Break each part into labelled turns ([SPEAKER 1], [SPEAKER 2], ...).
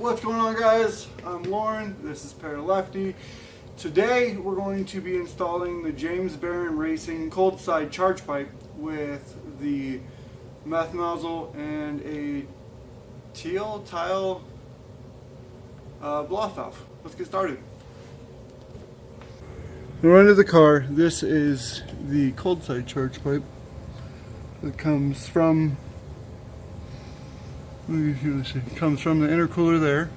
[SPEAKER 1] What's going on, guys? I'm Lauren, this is Paralefty. Today we're going to be installing the James Barron Racing cold side charge pipe with the meth nozzle and a Tial blow-off valve. Let's get started. We're under the car. This is the cold side charge pipe that comes from the intercooler there,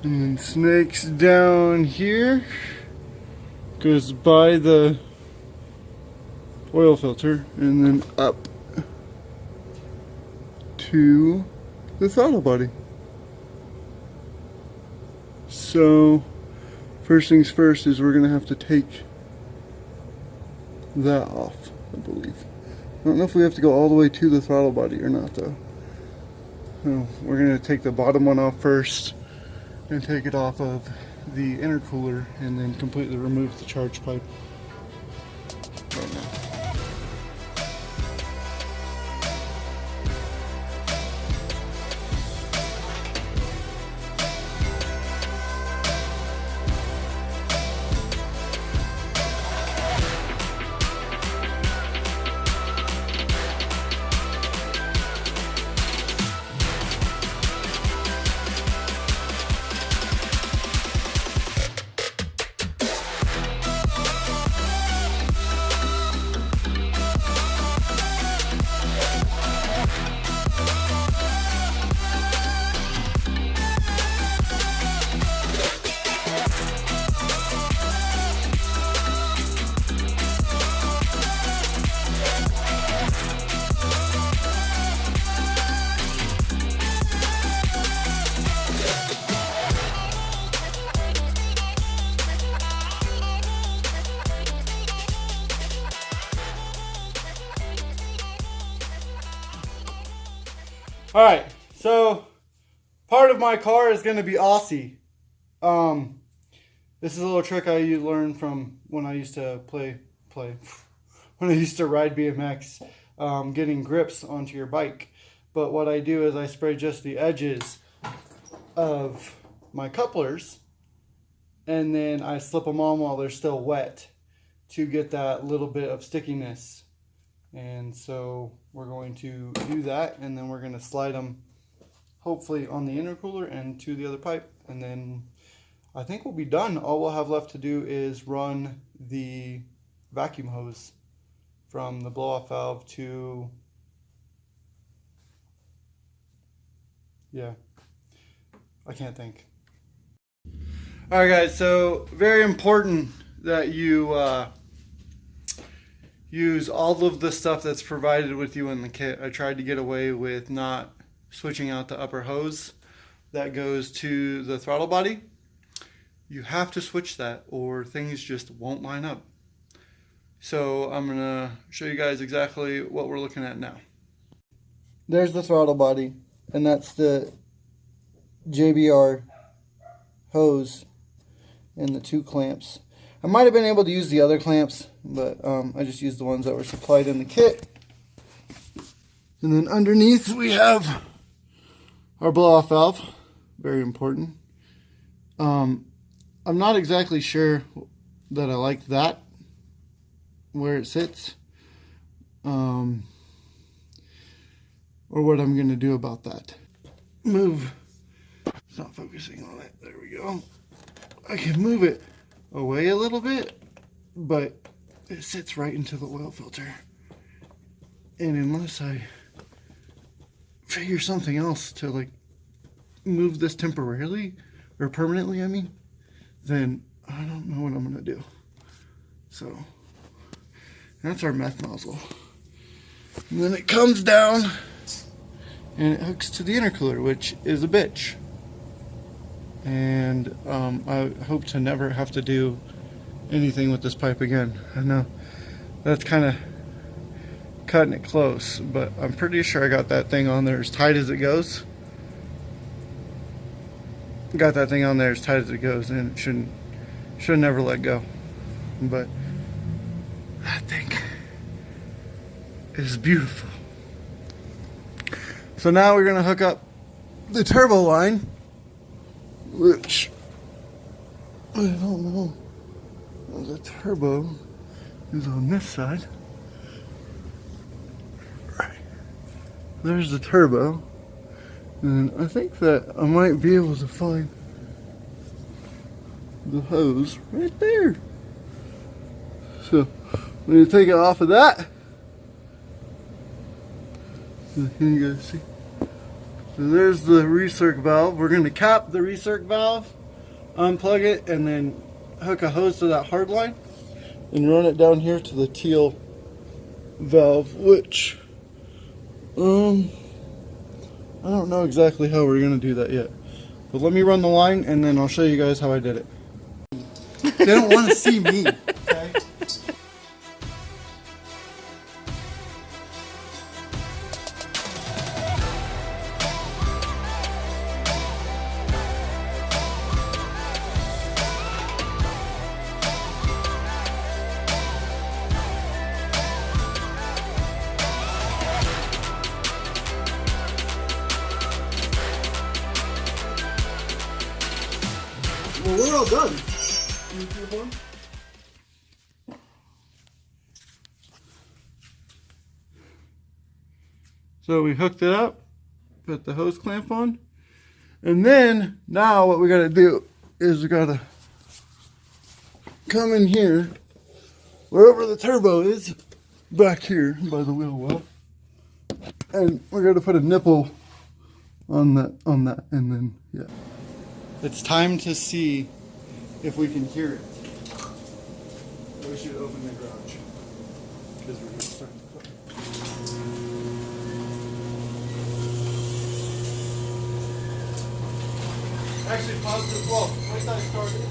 [SPEAKER 1] and then snakes down here, goes by the oil filter, and then up to the throttle body. So first things first is we're gonna have to take that off, I believe. I don't know if we have to go all the way to the throttle body or not though. So we're going to take the bottom one off first and take it off of the intercooler and then completely remove the charge pipe right now. Alright, so part of my car is going to be Aussie. This is a little trick I learned from when I used to when I used to ride BMX, getting grips onto your bike. But what I do is I spray just the edges of my couplers, and then I slip them on while they're still wet to get that little bit of stickiness. And so we're going to do that, and then we're going to slide them hopefully on the intercooler and to the other pipe, and then I think we'll be done. All we'll have left to do is run the vacuum hose from the blow-off valve to, yeah, I can't think. Alright guys, so very important that you use all of the stuff that's provided with you in the kit. I tried to get away with not switching out the upper hose that goes to the throttle body. You have to switch that or things just won't line up. So I'm gonna show you guys exactly what we're looking at now. There's the throttle body, and that's the JBR hose and the 2 clamps. I might have been able to use the other clamps, but I just used the ones that were supplied in the kit. And then underneath we have our blow-off valve, very important. I'm not exactly sure that I like that, where it sits, or what I'm going to do about that. Move, it's not focusing on it, there we go. I can move it away a little bit, but it sits right into the oil filter, and unless I figure something else to like move this temporarily or permanently, I mean, then I don't know what I'm gonna do. So that's our meth nozzle, and then it comes down and it hooks to the intercooler, which is a bitch. And I hope to never have to do anything with this pipe again. I know that's kind of cutting it close, but I'm pretty sure I got that thing on there as tight as it goes. Got that thing on there as tight as it goes, and it should never let go. But that thing is beautiful. So now we're going to hook up the turbo line which I don't know. The turbo is on this side. Right. There's the turbo. And I think that I might be able to find the hose right there. So I'm going to take it off of that. So can you guys see? So there's the recirc valve. We're going to cap the recirc valve, unplug it, and then hook a hose to that hard line and run it down here to the Tial valve, which I don't know exactly how we're going to do that yet. But let me run the line and then I'll show you guys how I did it. They don't want to see me, okay? Well, we're all done. So we hooked it up, put the hose clamp on, and then now what we gotta do is we gotta come in here, wherever the turbo is, back here by the wheel well, and we're gonna put a nipple on that, and then, yeah. It's time to see if we can hear it. We should open the garage, because we're gonna start the car. Actually, positive flow. Wait till I start it.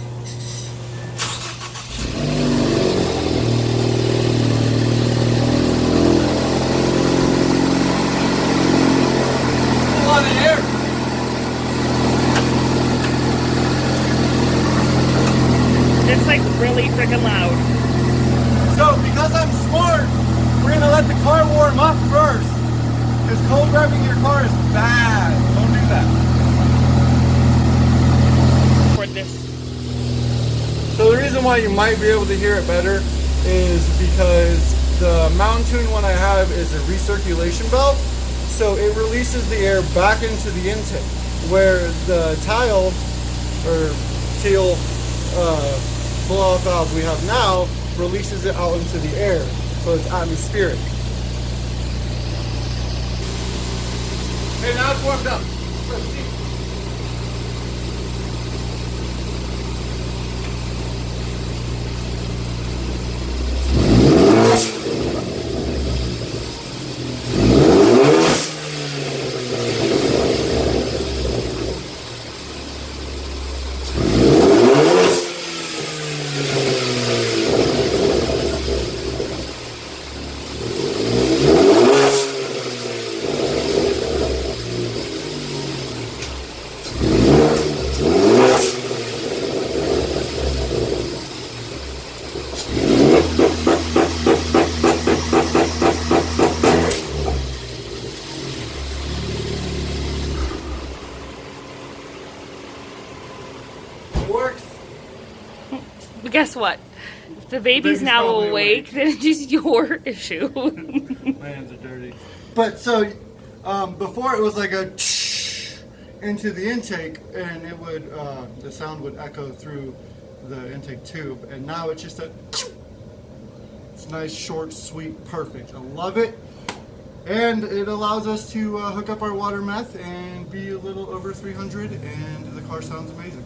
[SPEAKER 1] A lot of air.
[SPEAKER 2] It's like really freaking loud.
[SPEAKER 1] So, because I'm smart, we're gonna let the car warm up first. Because cold driving your car is bad. Don't do that. So the reason why you might be able to hear it better is because the Mountune one I have is a recirculation valve. So it releases the air back into the intake, where the Tial blow-off valve we have now releases it out into the air, so it's atmospheric. Okay, now it's warmed up. Let's see. Works.
[SPEAKER 2] But guess what? If the baby's now awake, then it's just your issue.
[SPEAKER 1] My hands are dirty. But so, before it was like a into the intake, and it would the sound would echo through the intake tube, and now it's just a. It's nice, short, sweet, perfect. I love it, and it allows us to hook up our water meth and be a little over 300, and the car sounds amazing.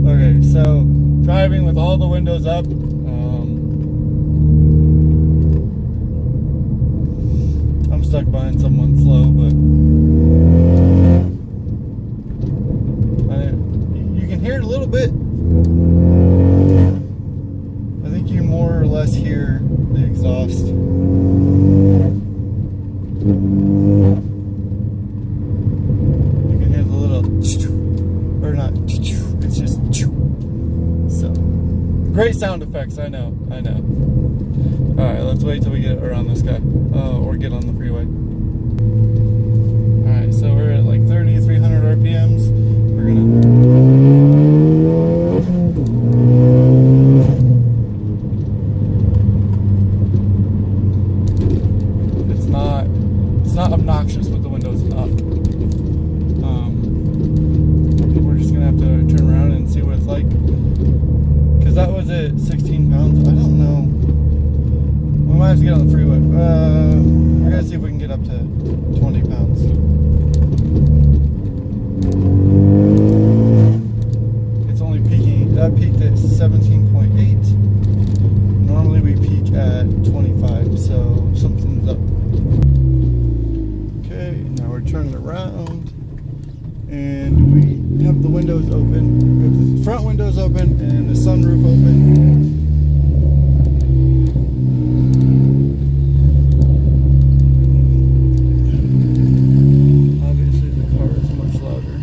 [SPEAKER 1] Okay, so driving with all the windows up. I'm stuck behind someone slow, but you can hear it a little bit. I think you more or less hear the exhaust. You can hear the little, or not, it's just so. Great sound effects, I know. Alright, let's wait till we get around this guy, or get on the freeway. Alright, so we're at like 30 not obnoxious with the windows up. We're just gonna have to turn around and see what it's like. Cause that was at 16 pounds. I don't know. We might have to get on the freeway. We're gonna see if we can get up to 20 pounds. It's only peaking. That peaked at 17.8. Normally we peak at 25, so something's up. Okay, now we're turning around, and we have the windows open. We have the front windows open and the sunroof open. Obviously the car is much louder.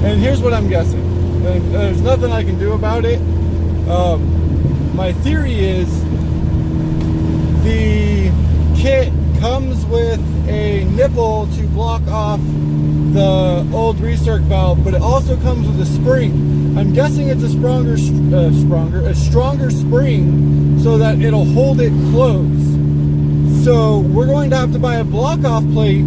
[SPEAKER 1] And here's what I'm guessing. And there's nothing I can do about it. My theory is the kit comes with a nipple to block off the old recirc valve, but it also comes with a spring. I'm guessing it's a stronger spring so that it'll hold it closed. So we're going to have to buy a block off plate,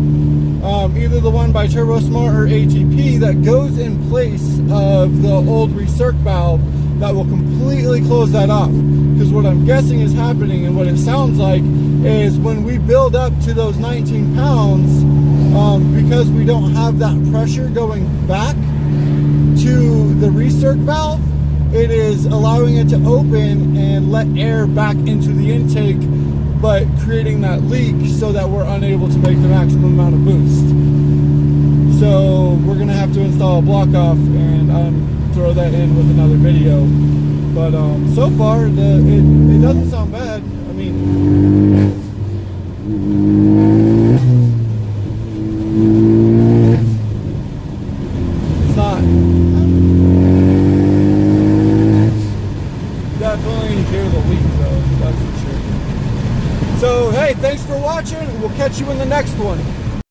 [SPEAKER 1] either the one by TurboSmart or ATP, that goes in place of the old recirc valve that will completely close that off. Because what I'm guessing is happening, and what it sounds like, is when we build up to those 19 pounds, because we don't have that pressure going back to the recirc valve, it is allowing it to open and let air back into the intake, but creating that leak so that we're unable to make the maximum amount of boost. So we're gonna have to install a block off, and throw that in with another video. But so far it doesn't sound bad. I mean,